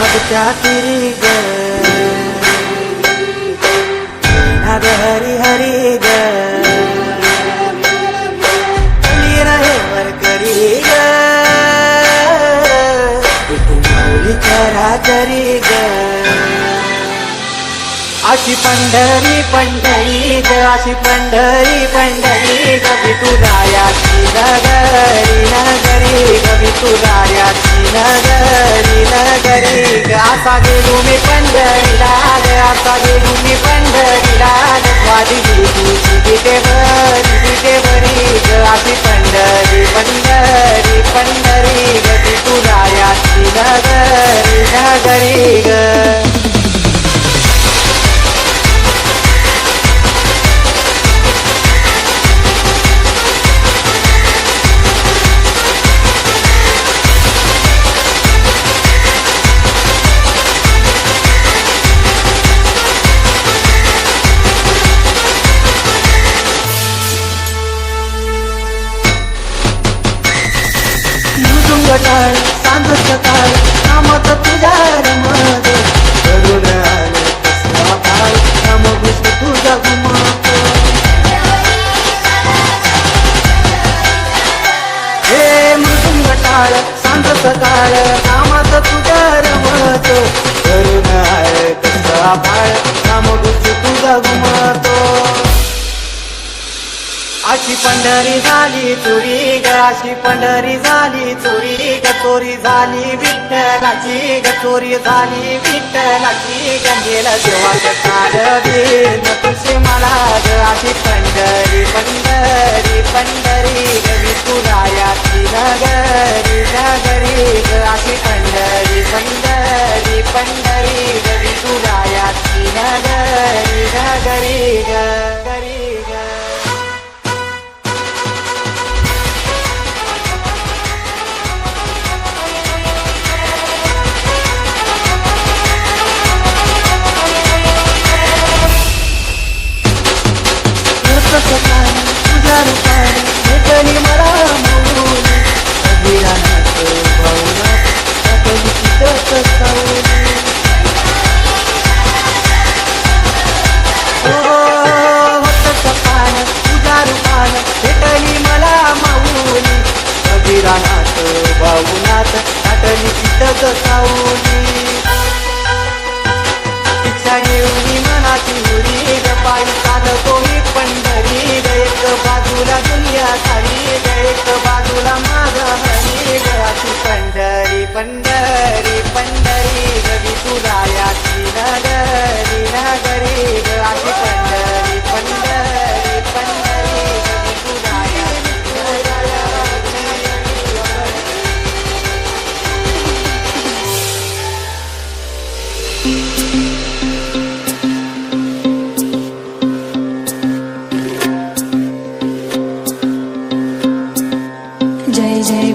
मागच्या तिरी ग नाद हरी हरी ग कली रहे वरकरी ग तू माऊली चराचरी ग अशी पंढरी पंढरी ग अशी पंढरी पंढरी ग विठुरायाची नगरी नगरी ग विठुरायाची नगरी नगरी ग असा गेलो मी पंढरीला ग असा गेलो मी पंढरीला ग वाढली तुझी विटेवरी ग अशी पंढरी पंढरी पंढरी ग विठुरायाची नगरी नगरी ग टाळ सांज सकाळ नामत तुझ्या रमत करून आले कसला काळ नाम विष्णू तुझा घुमतो हे मृदुंग टाळ सांज सकाळ नामत तुझ्या रमत करून आले कसला काळ नाम विष्णू तुझा घुमतो अशी पंढरी झाली चोरी ग अशी पंढरी झाली चोरी ग चोरी झाली विठ्ठलाची ग चोरी झाली विठ्ठलाची गंगेला देवाचं काढवी न तुझे मला ग अशी पंढरी पंढरी पंढरी ग विठुरायाची नगरी नगरी ग अशी पंढरी पंढरी पंढरी ग विठुरायाची नगरी नगरी ग गरी ग तुझ्या रूपाने भेटली मला माऊली अभिरानात भावनात टाकली तिथंच सावली होत सपान तुझ्या रूपाने भेटली मला माऊली अभिरानात भावनात टाकली तिथंच सावली इच्छा घेऊन मनाची हुरी ग पायी चालतो मी पंढरी ग एक बाजूला दुनिया सारी ग एक बाजूला माझा हरी ग अशी पंढरी पंढरी पंढरी ग विठुरायाची नगरी नगरी ग अशी पंढरी पंढरी पंढरी ग विठुरायाची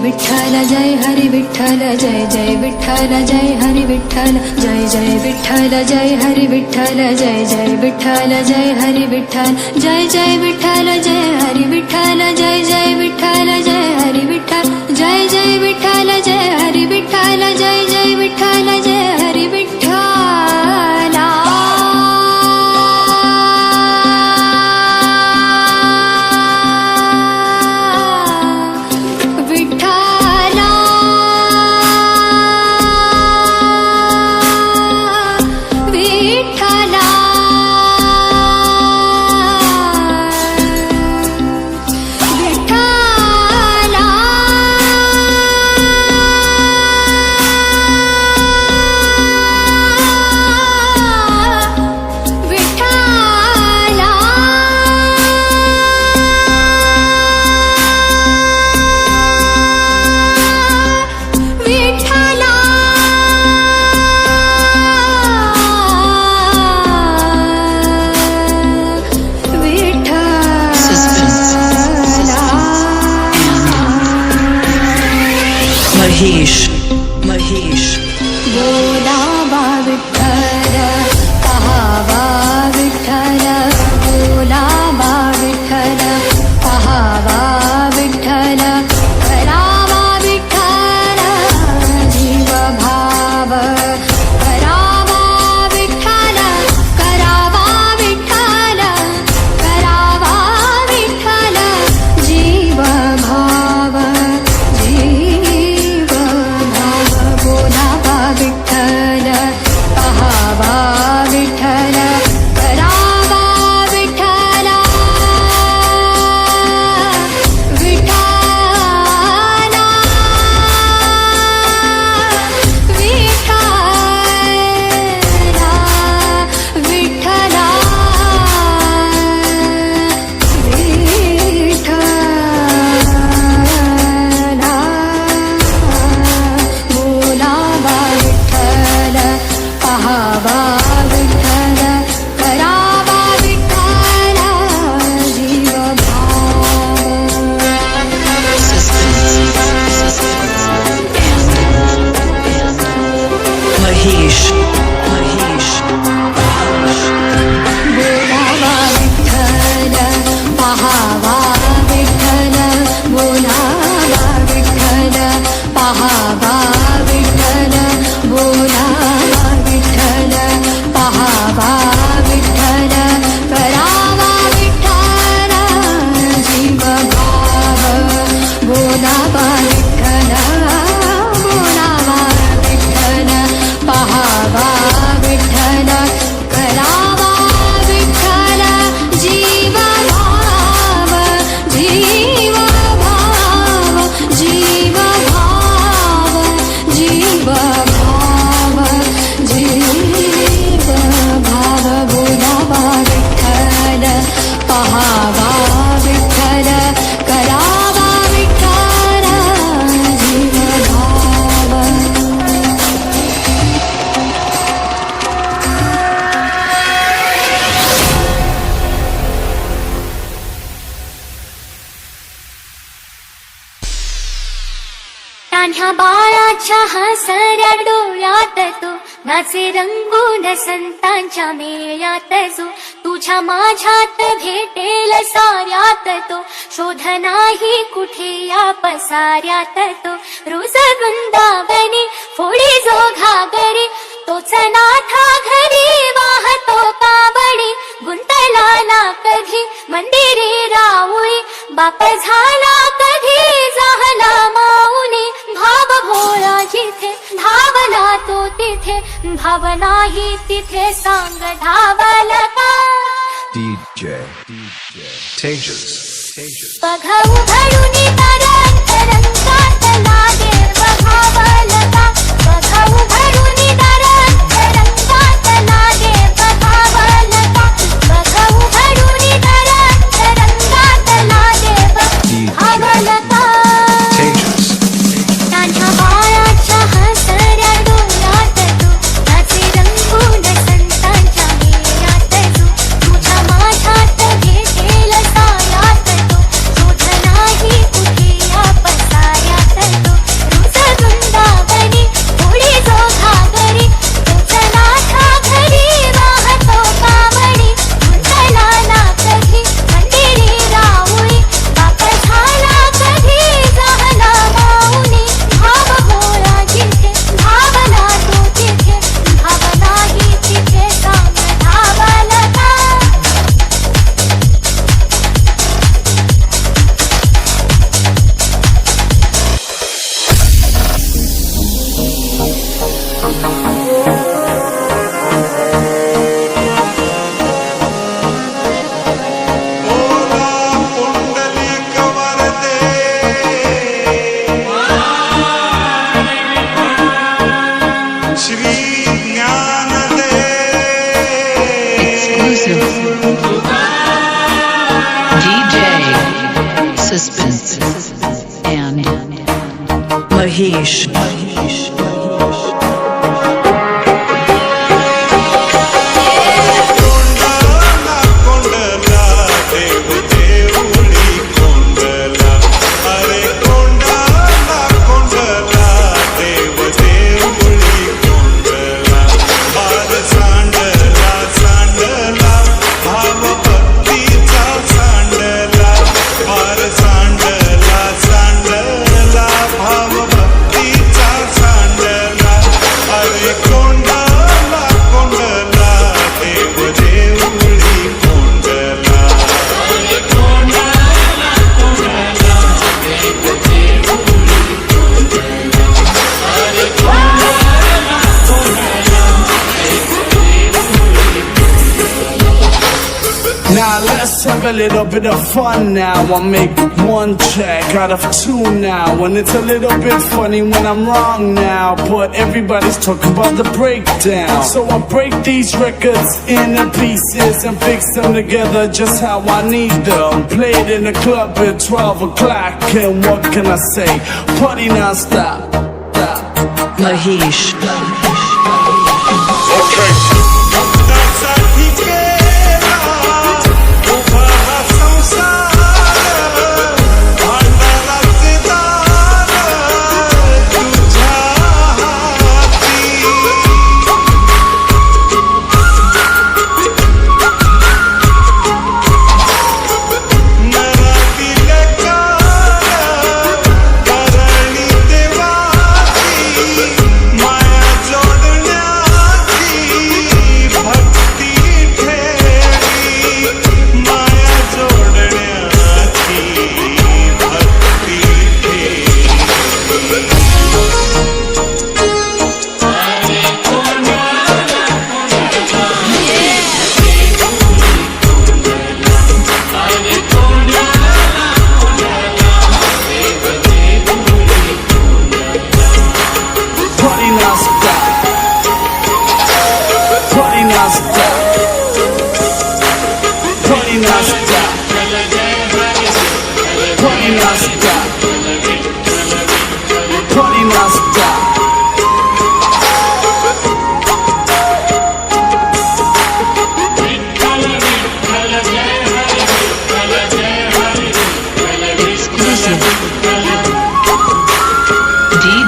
विठ्ठल जय हरी विठ्ठल जय जय विठ्ठल जय हरी विठ्ठल जय जय विठ्ठल जय हरी विठ्ठल जय जय विठ्ठल जय हरी विठ्ठल जय जय विठ्ठल जय हरी विठ्ठल जय जय विठ्ठल जय हरी विठ्ठल जय जय विठ्ठल जय हरी विठ्ठल जय जय विठ्ठल जय हरी विठ्ठल लहान्या बाळाच्या हसऱ्या डोळ्यात तो नाचे रंगून संतांच्या मेळ्यात जो तुझ्या माझ्यात भेटेल साऱ्यात तो शोध नाही कुठे या पसाऱ्यात तो रोज वृंदावनी फोडी जो घागरी तोच नाथा घरी वाहतो कावडी गुंतला ना कधी मंदिरी राऊळी बाप झाला कधी झाला माऊली भाव भोळा जिथे धावला तो तिथे भावनाही तिथे सांग धावला का DJ Tejas बघा उघडून तरंगात लागे बघावल का बघा उघडून तरंगात लागे बघावल का बघा उघडून तरंगात लागे बघावल का तान्ह्या बाळाच्या हसऱ्या डोळ्यात तो नाचे रंगून संतांच्या मेळ्यात जो तुझ्या माझ्यात भेटेल साऱ्यात तो शोध नाही कुठे या पसाऱ्यात तो रोज वृंदावनी थोडी जो घागरी तोच नाथा घरी वाहतो कावडी गुंतला ना कधी मंदिरी राऊळी बाप झाला कधी झाला माऊली भाव भोळा जिथे धावला तो तिथे भावनाही तिथे सांग धावला का DJ Suspense and Mahesh. Now let's have a little bit of fun now. I'll make one track out of two now. And it's a little bit funny when I'm wrong now. But everybody's talking about the breakdown. So I break these records into pieces and fix them together just how I need them. Play it in the club at 12 o'clock. And what can I say? Party non-stop. Mahesh. DJ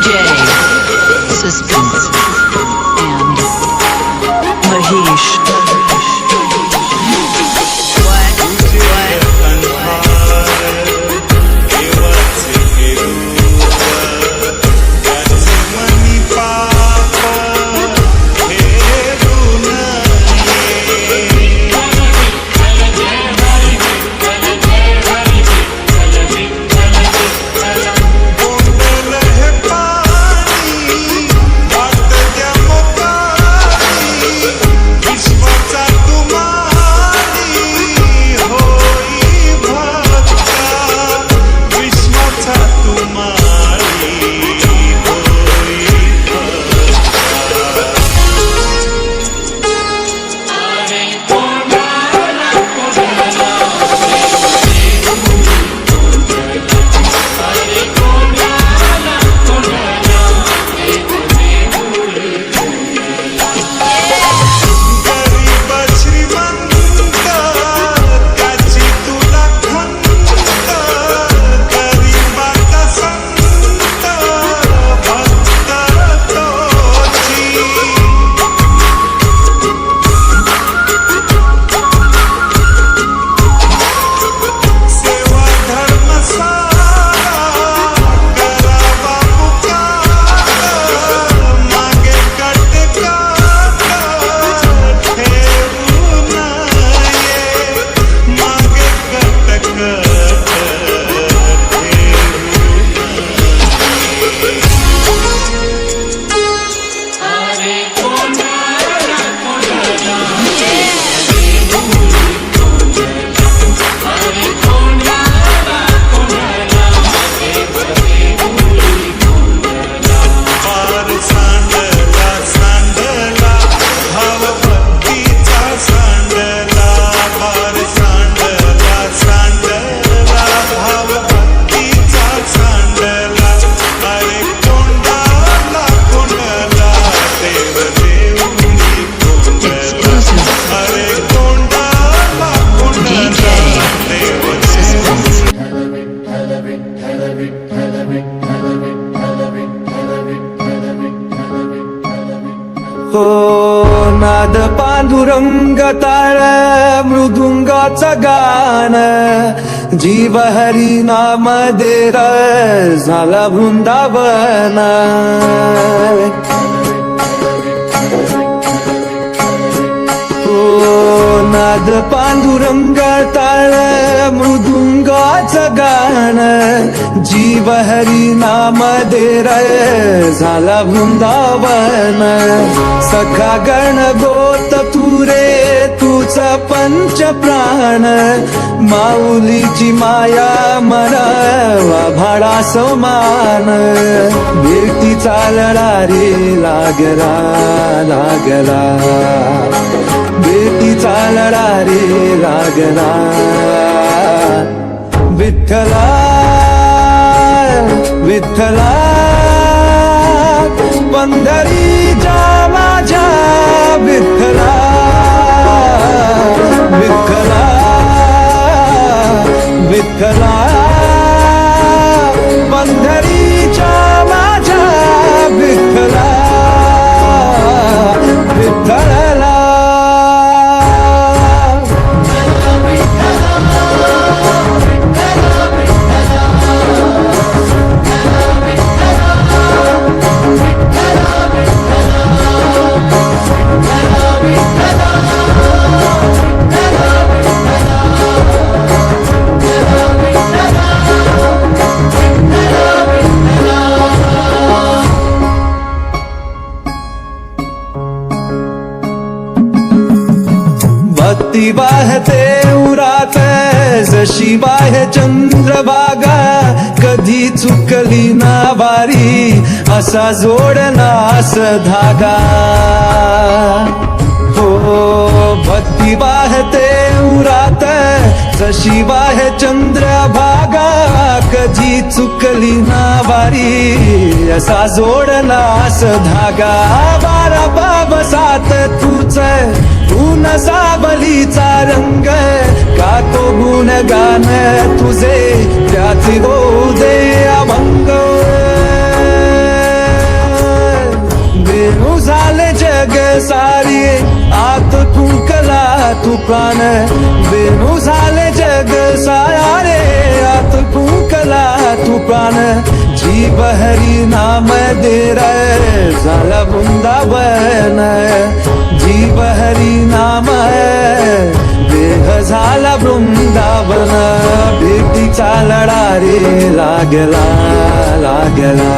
Pandurang ताळ मृदुंगाचं गाण जीव हरी नाम देर झाला वृंदावन नाद पांडुरंग ताळ मृदुंगाचं गाण जीव हरी नाम देर झाला वृंदावन सखा गण गोत तुरे तुझ पंच प्राण माऊलीची माया मनावा भाडा समान भेटीचा लढा रे लागला लागला बेटीचा लढा रे लागला विठ्ठला विठ्ठला पंढरीच्या माझ्या विठ्ठला विठ्ठला विठ्ठला पंढरीच्या माझ्या विठ्ठला विठ्ठला भक्ती वाहते उरात जशी वाहे चंद्रभागा कधी चुकली ना वारी असा जोडलास धागा हो भक्ती वाहते उरात जशी वाहे चंद्रभागा कधी चुकली ना वारी असा जोडलास धागा बारा बाबसात तुझ ऊन सावलीचा रंग का तो गुणगान तुझे त्याची होऊ दे अभंग बेनू झाले जग सारी आत तुकला तू प्राण बेनू झाले जग सारे आत तुकला तू प्राण जीव हरी नाम दे रे झाला वृंदावन जीव हरी नाम देह झाला वृंदावन भेटीचा लढा रे लागला लागला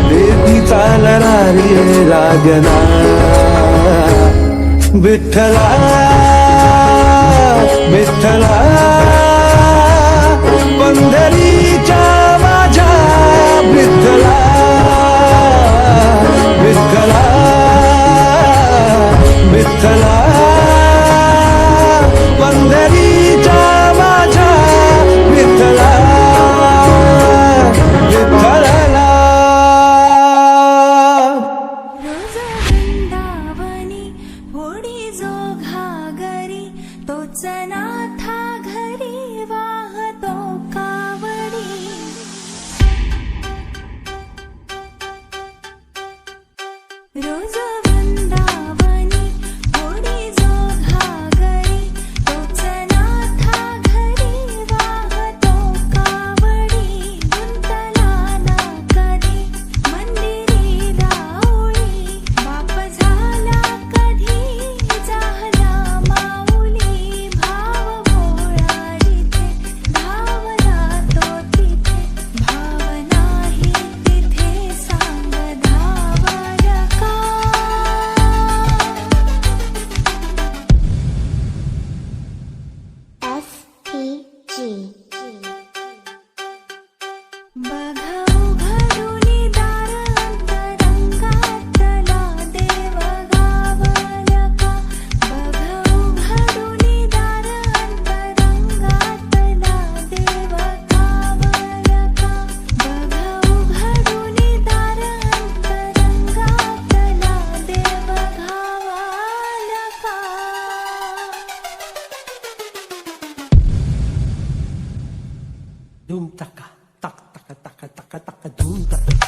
भेटीचा लढा रे लागला विठ्ठला विठ्ठला पंढरीच्या माझ्या विठ्ठला विठ्ठला विठ्ठला पंढरीच्या माझ्या विठ्ठला विठ्ठला रोज वृंदावनी होडी जो घागरी तोच नाथा घरी वाहतो कावडी रोज वृंदावनी होडी जो घागरी तोच नाथा घरी वाहतो कावडी गुंतला ना कधी मंदिरी राऊळी बाप झाला कधी झाला माऊली भाव भोळा जिथे धावला तो तिथे भाव नाही तिथे सांग धावला का बघा उघडूनी दार अंतरंगातला देव गावला का बघा उघडूनी दार अंतरंगातला देव गावला का बघा उघडूनी दार अंतरंगातला देव गावला का धूम तका तक तक तक तक तक धूम तक